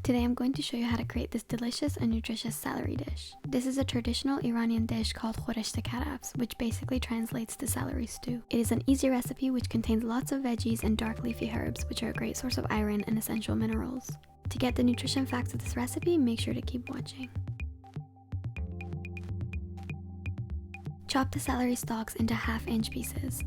Today I'm going to show you how to create this delicious and nutritious celery dish. This is a traditional Iranian dish called khoreshte Karafs, which basically translates to celery stew. It is an easy recipe which contains lots of veggies and dark leafy herbs, which are a great source of iron and essential minerals. To get the nutrition facts of this recipe, make sure to keep watching. Chop the celery stalks into half-inch pieces.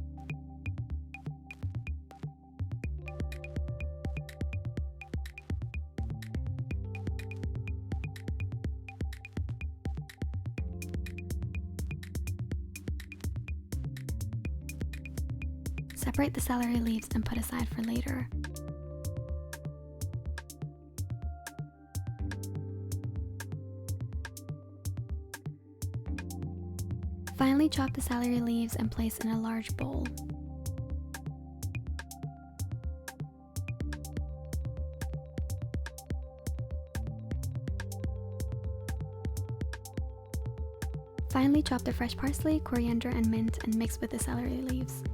Separate the celery leaves and put aside for later. Finally, chop the celery leaves and place in a large bowl. Finally, chop the fresh parsley, coriander, and mint and mix with the celery leaves.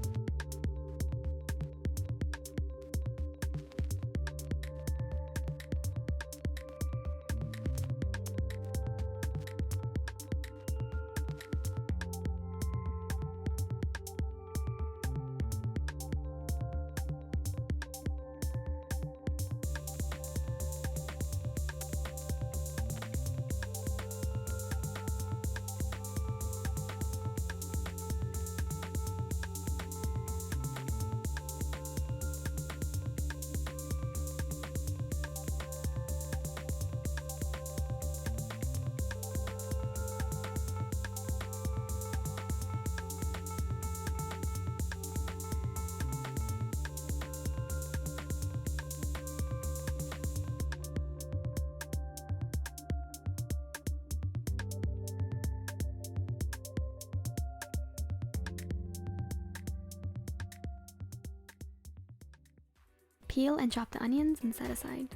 Peel and chop the onions and set aside.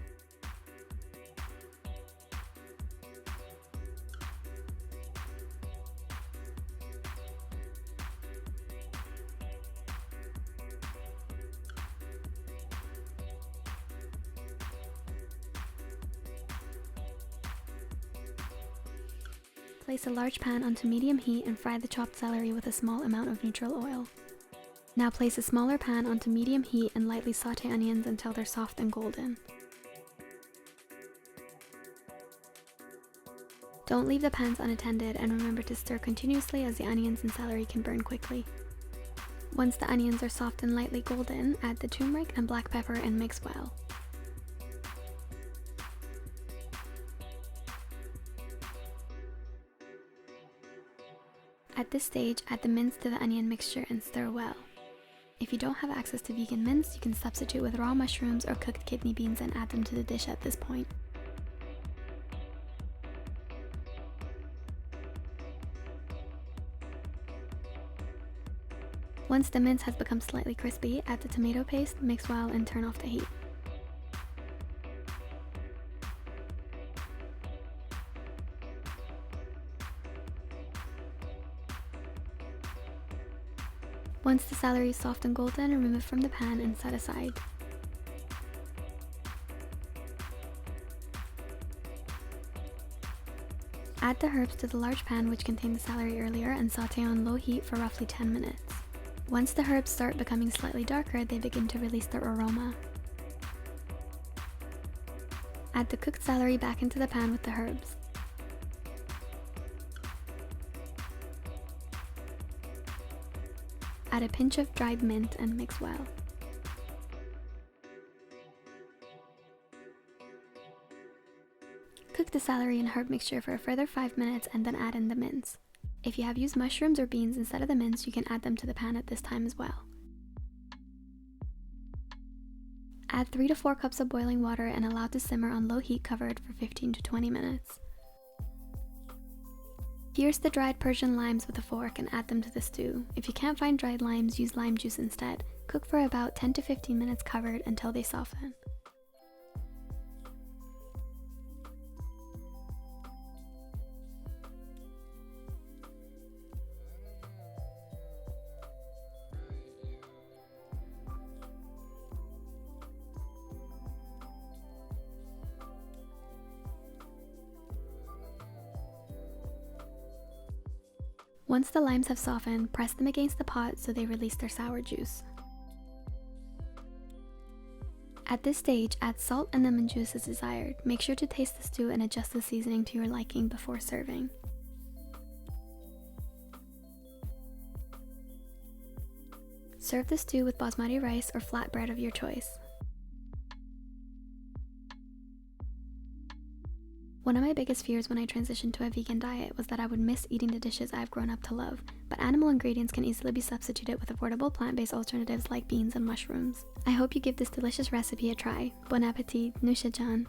Place a large pan onto medium heat and fry the chopped celery with a small amount of neutral oil. Now place a smaller pan onto medium heat and lightly saute onions until they're soft and golden. Don't leave the pans unattended and remember to stir continuously as the onions and celery can burn quickly. Once the onions are soft and lightly golden, add the turmeric and black pepper and mix well. At this stage, add the mince to the onion mixture and stir well. If you don't have access to vegan mince, you can substitute with raw mushrooms or cooked kidney beans and add them to the dish at this point. Once the mince has become slightly crispy, add the tomato paste, mix well, and turn off the heat. Once the celery is soft and golden, remove from the pan and set aside. Add the herbs to the large pan which contained the celery earlier and saute on low heat for roughly 10 minutes. Once the herbs start becoming slightly darker, they begin to release their aroma. Add the cooked celery back into the pan with the herbs. Add a pinch of dried mint and mix well. Cook the celery and herb mixture for a further 5 minutes and then add in the mince. If you have used mushrooms or beans instead of the mince, you can add them to the pan at this time as well. Add 3 to 4 cups of boiling water and allow to simmer on low heat covered for 15 to 20 minutes. Pierce the dried Persian limes with a fork and add them to the stew. If you can't find dried limes, use lime juice instead. Cook for about 10 to 15 minutes covered until they soften. Once the limes have softened, press them against the pot so they release their sour juice. At this stage, add salt and lemon juice as desired. Make sure to taste the stew and adjust the seasoning to your liking before serving. Serve the stew with basmati rice or flatbread of your choice. One of my biggest fears when I transitioned to a vegan diet was that I would miss eating the dishes I've grown up to love, but animal ingredients can easily be substituted with affordable plant-based alternatives like beans and mushrooms. I hope you give this delicious recipe a try. Bon appetit, Nusha Jan.